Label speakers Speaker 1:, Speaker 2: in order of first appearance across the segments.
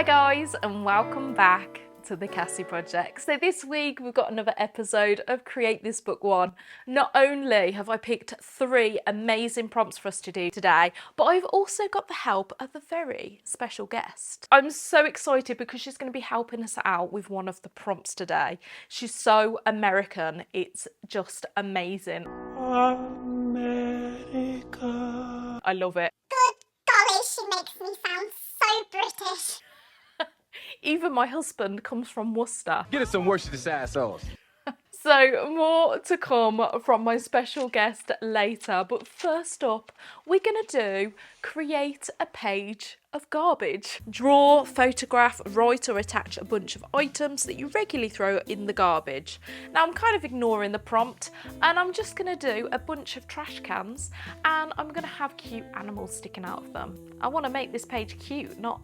Speaker 1: Hi guys, and welcome back to the Cassie Project. So this week we've got another episode of Create This Book One. Not only have I picked 3 amazing prompts for us to do today, but I've also got the help of a very special guest. I'm so excited because she's going to be helping us out with one of the prompts today. She's so American, it's just amazing. America. I love it.
Speaker 2: Good golly, she makes me sound so British.
Speaker 1: Even my husband comes from Worcester.
Speaker 3: Get us some Worcestershire sauce.
Speaker 1: So more to come from my special guest later, but first up we're going to do create a page of garbage. Draw, photograph, write or attach a bunch of items that you regularly throw in the garbage. Now I'm kind of ignoring the prompt and I'm just going to do a bunch of trash cans and I'm going to have cute animals sticking out of them. I want to make this page cute, not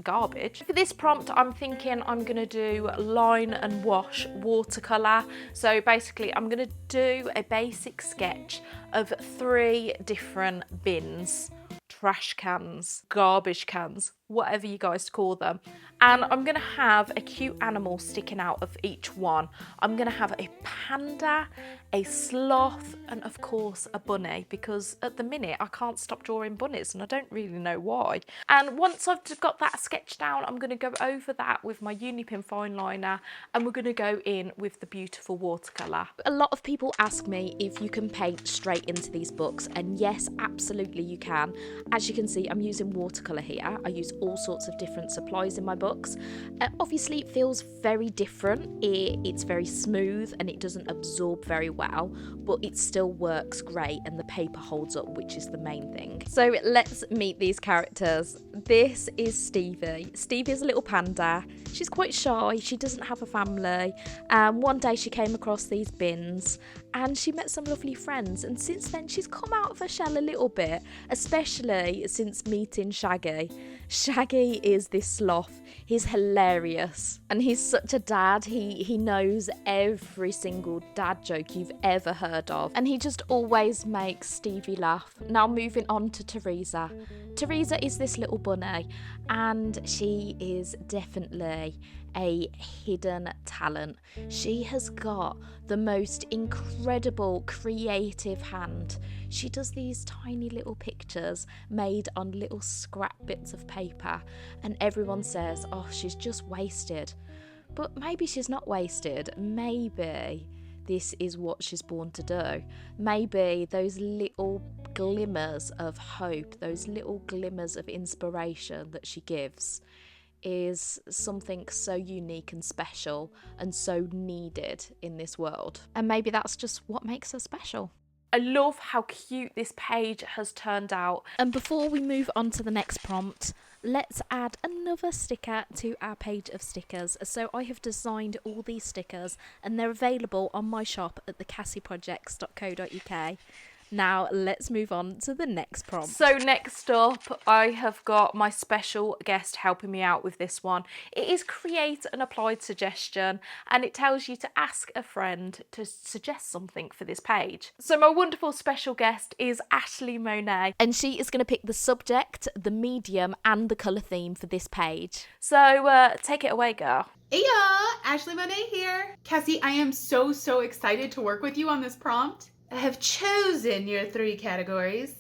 Speaker 1: garbage. For this prompt I'm thinking I'm going to do line and wash watercolour. So basically I'm going to do a basic sketch of 3 different bins, trash cans, garbage cans, whatever you guys call them. And I'm going to have a cute animal sticking out of each one. I'm going to have a panda, a sloth, and of course a bunny, because at the minute I can't stop drawing bunnies and I don't really know why. And once I've got that sketch down, I'm going to go over that with my Unipin fine liner and we're going to go in with the beautiful watercolour. A lot of people ask me if you can paint straight into these books, and yes, absolutely you can. As you can see, I'm using watercolour here. I use all sorts of different supplies in my books. Obviously it feels very different. It's very smooth and it doesn't absorb very well, but it still works great and the paper holds up, which is the main thing. So let's meet these characters. This is Stevie. Stevie is a little panda. She's quite shy, she doesn't have a family. One day she came across these bins and she met some lovely friends, and since then she's come out of her shell a little bit, especially since meeting Shaggy. Shaggy is this sloth. He's hilarious and he's such a dad. He knows every single dad joke you've ever heard of and he just always makes Stevie laugh. Now moving on to Teresa. Teresa is this little bunny and she is definitely a hidden talent. She has got the most incredible creative hand. She does these tiny little pictures made on little scrap bits of paper and everyone says, oh, she's just wasted. But maybe she's not wasted. Maybe this is what she's born to do. Maybe those little glimmers of hope, those little glimmers of inspiration that she gives is something so unique and special and so needed in this world. And maybe that's just what makes her special. I love how cute this page has turned out. And before we move on to the next prompt, let's add another sticker to our page of stickers. So I have designed all these stickers and they're available on my shop at thecassieprojects.co.uk. Now let's move on to the next prompt. So next up I have got my special guest helping me out with this one. It is create an applied suggestion and it tells you to ask a friend to suggest something for this page. So my wonderful special guest is Ashley Monet and she is going to pick the subject, the medium and the colour theme for this page. So take it away, girl.
Speaker 4: Hey y'all, Ashley Monet here. Cassie, I am so excited to work with you on this prompt. I have chosen your 3 categories.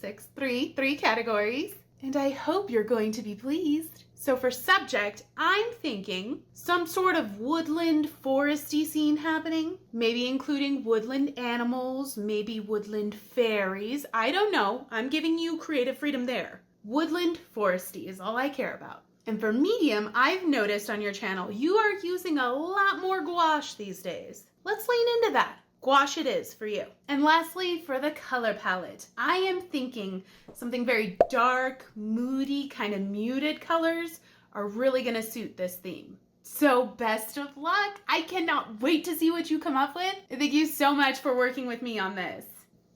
Speaker 4: 3 categories. And I hope you're going to be pleased. So for subject, I'm thinking some sort of woodland foresty scene happening. Maybe including woodland animals, maybe woodland fairies. I don't know. I'm giving you creative freedom there. Woodland foresty is all I care about. And for medium, I've noticed on your channel, you are using a lot more gouache these days. Let's lean into that. Gouache it is for you. And lastly, for the color palette, I am thinking something very dark, moody, kind of muted colors are really gonna suit this theme. So best of luck. I cannot wait to see what you come up with. Thank you so much for working with me on this.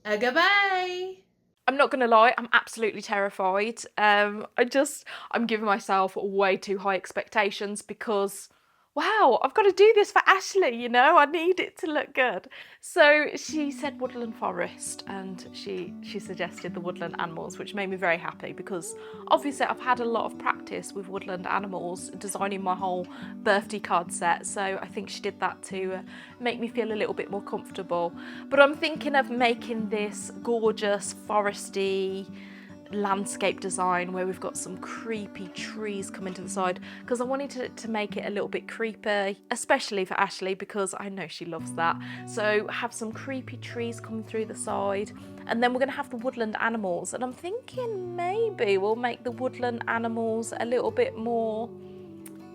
Speaker 4: Goodbye.
Speaker 1: I'm not gonna lie, I'm absolutely terrified. I'm giving myself way too high expectations because wow, I've got to do this for Ashley, you know, I need it to look good. So she said woodland forest, and she suggested the woodland animals, which made me very happy because obviously I've had a lot of practice with woodland animals, designing my whole birthday card set. So I think she did that to make me feel a little bit more comfortable. But I'm thinking of making this gorgeous foresty landscape design where we've got some creepy trees coming to the side, because I wanted to make it a little bit creepy, especially for Ashley because I know she loves that. So have some creepy trees coming through the side, and then we're going to have the woodland animals, and I'm thinking maybe we'll make the woodland animals a little bit more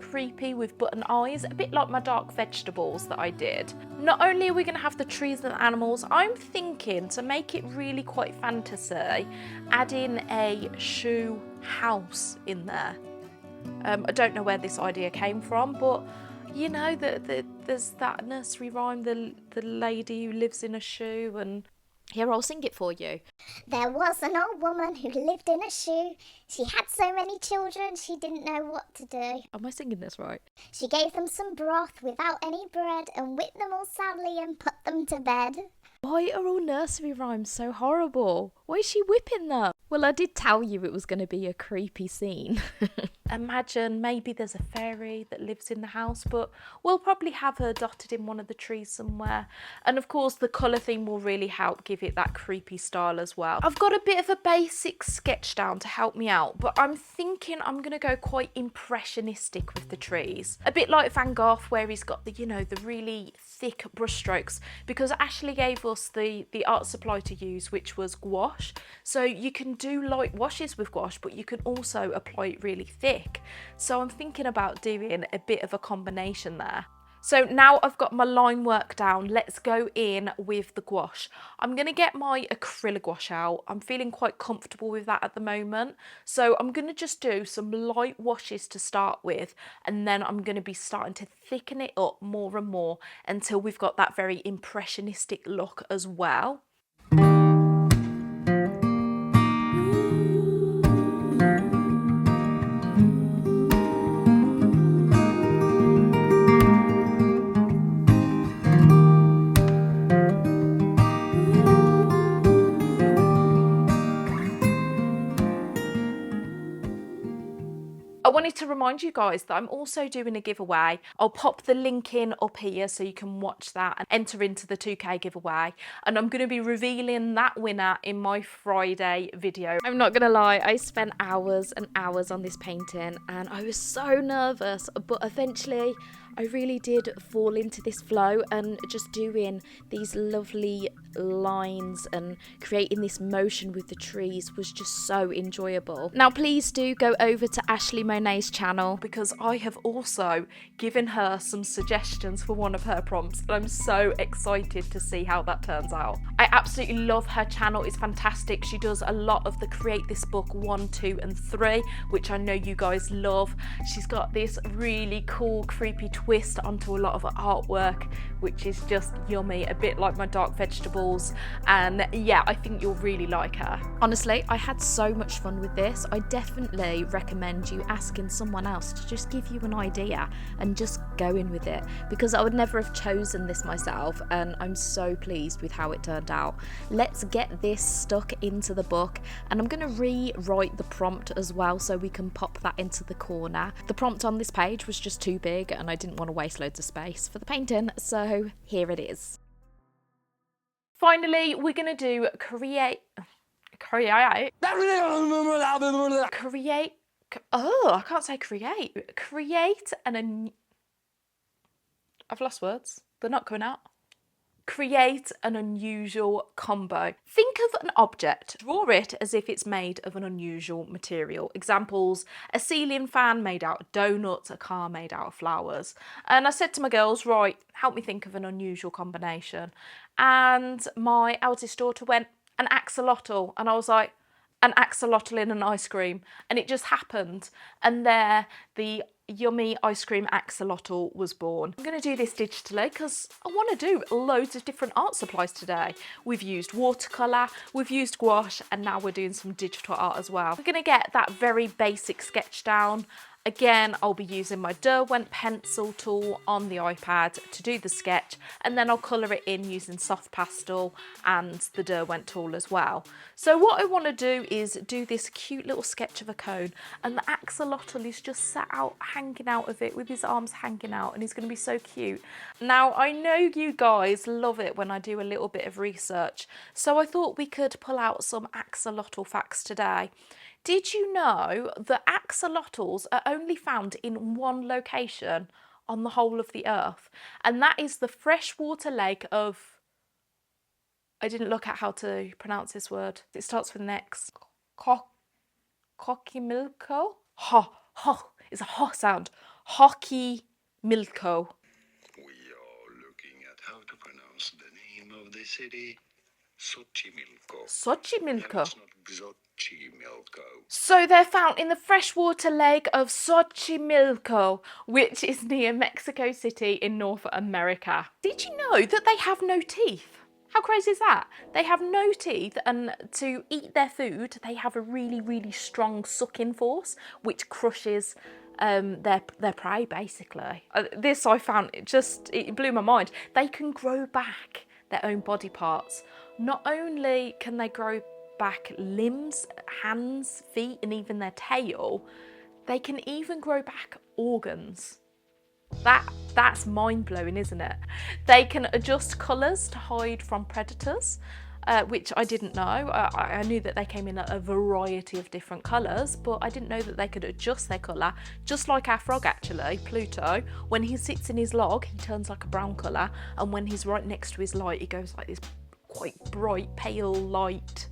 Speaker 1: creepy with button eyes, a bit like my dark vegetables that I did. Not only are we going to have the trees and the animals, I'm thinking to make it really quite fantasy, add in a shoe house in there. I don't know where this idea came from, but you know, there's that nursery rhyme, the lady who lives in a shoe, and here, I'll sing it for you.
Speaker 2: There was an old woman who lived in a shoe. She had so many children, she didn't know what to do.
Speaker 1: Am I singing this right?
Speaker 2: She gave them some broth without any bread and whipped them all soundly and put them to bed.
Speaker 1: Why are all nursery rhymes so horrible? Why is she whipping them? Well, I did tell you it was going to be a creepy scene. Imagine maybe there's a fairy that lives in the house, but we'll probably have her dotted in one of the trees somewhere. And of course, the colour theme will really help give it that creepy style as well. I've got a bit of a basic sketch down to help me out, but I'm thinking I'm going to go quite impressionistic with the trees. A bit like Van Gogh, where he's got the, you know, the really thick brush strokes, because Ashley gave us the art supply to use, which was gouache. So you can do light washes with gouache, but you can also apply it really thick. So I'm thinking about doing a bit of a combination there. So now I've got my line work down, let's go in with the gouache. I'm going to get my acrylic gouache out. I'm feeling quite comfortable with that at the moment. So I'm going to just do some light washes to start with, and then I'm going to be starting to thicken it up more and more until we've got that very impressionistic look as well. I wanted to remind you guys that I'm also doing a giveaway. I'll pop the link in up here so you can watch that and enter into the 2K giveaway. And I'm going to be revealing that winner in my Friday video. I'm not going to lie, I spent hours and hours on this painting and I was so nervous, but eventually I really did fall into this flow, and just doing these lovely lines and creating this motion with the trees was just so enjoyable. Now please do go over to Ashley Monet's channel, because I have also given her some suggestions for one of her prompts, and I'm so excited to see how that turns out. I absolutely love her channel, it's fantastic. She does a lot of the Create This Book 1, 2 and 3, which I know you guys love. She's got this really cool creepy twist onto a lot of her artwork, which is just yummy, a bit like my dark vegetables, and yeah, I think you'll really like her. Honestly, I had so much fun with this. I definitely recommend you asking someone else to just give you an idea and just go in with it, because I would never have chosen this myself, and I'm so pleased with how it turned out. Let's get this stuck into the book, and I'm going to rewrite the prompt as well so we can pop that into the corner. The prompt on this page was just too big and I didn't want to waste loads of space for the painting, so here it is. Finally, we're going to do create, I can't say create I've lost words, they're not coming out. Create an unusual combo. Think of an object, draw it as if it's made of an unusual material. Examples: a ceiling fan made out of donuts, a car made out of flowers. And I said to my girls, right, help me think of an unusual combination. And my eldest daughter went, an axolotl. And I was like, an axolotl in an ice cream. And it just happened. And there, the yummy ice cream axolotl was born. I'm going to do this digitally because I want to do loads of different art supplies today. We've used watercolour, we've used gouache, and now we're doing some digital art as well. We're going to get that very basic sketch down. Again, I'll be using my Derwent pencil tool on the iPad to do the sketch, and then I'll colour it in using soft pastel and the Derwent tool as well. So what I want to do is do this cute little sketch of a cone, and the axolotl is just sat out, hanging out of it with his arms hanging out, and he's going to be so cute. Now, I know you guys love it when I do a little bit of research, so I thought we could pull out some axolotl facts today. Did you know that axolotls are only found in one location on the whole of the earth? And that is the freshwater lake of... I didn't look at how to pronounce this word. It starts with an X. Coquimilco? It's a ho sound. Hockey Milko.
Speaker 3: We are looking at how to pronounce the name of the city. Xochimilco.
Speaker 1: Xochimilco.
Speaker 3: It's not Xochimilco.
Speaker 1: So they're found in the freshwater lake of Xochimilco, which is near Mexico City in North America. Did you know that they have no teeth? How crazy is that? They have no teeth, and to eat their food, they have a really, really strong sucking force, which crushes their prey, basically. This I found, it blew my mind. They can grow back their own body parts. Not only can they grow back limbs, hands, feet, and even their tail, they can even grow back organs. That's mind-blowing, isn't it? They can adjust colours to hide from predators, which I didn't know. I knew that they came in a variety of different colours, but I didn't know that they could adjust their colour, just like our frog actually, Pluto. When he sits in his log, he turns like a brown colour, and when he's right next to his light, he goes like this quite bright, pale, light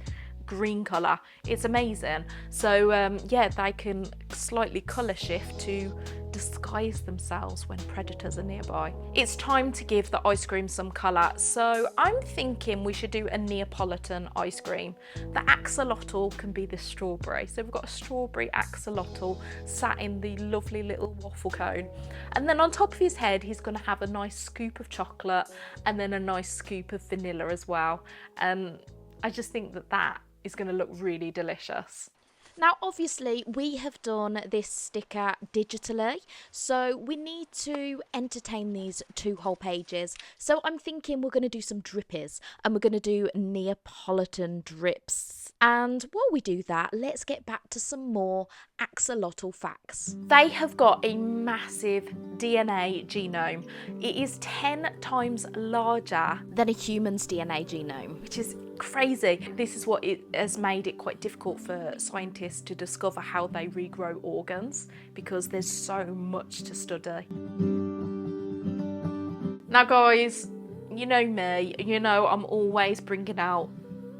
Speaker 1: green colour. It's amazing. So yeah, they can slightly colour shift to disguise themselves when predators are nearby. It's time to give the ice cream some colour, so I'm thinking we should do a Neapolitan ice cream. The axolotl can be the strawberry, so we've got a strawberry axolotl sat in the lovely little waffle cone, and then on top of his head he's going to have a nice scoop of chocolate and then a nice scoop of vanilla as well. I just think that is going to look really delicious. Now, obviously, we have done this sticker digitally, so we need to entertain these 2 whole pages. So I'm thinking we're going to do some drippies, and we're going to do Neapolitan drips. And while we do that, let's get back to some more axolotl facts. They have got a massive DNA genome. It is 10 times larger than a human's DNA genome, which is crazy. This is what it has made it quite difficult for scientists to discover how they regrow organs, because there's so much to study. Now guys, you know me, you know I'm always bringing out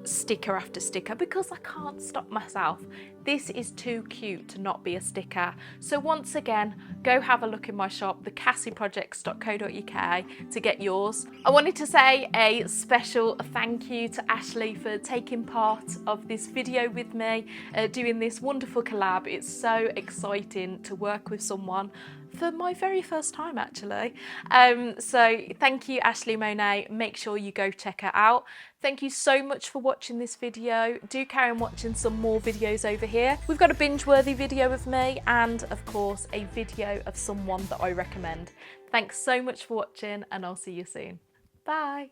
Speaker 1: sticker after sticker because I can't stop myself. This is too cute to not be a sticker. So once again, go have a look in my shop, thecassieprojects.co.uk, to get yours. I wanted to say a special thank you to Ashley for taking part of this video with me, doing this wonderful collab. It's so exciting to work with someone for my very first time actually. So thank you, Ashley Monet. Make sure you go check her out. Thank you so much for watching this video. Do carry on watching some more videos over here. We've got a binge-worthy video of me and of course a video of someone that I recommend. Thanks so much for watching, and I'll see you soon. Bye.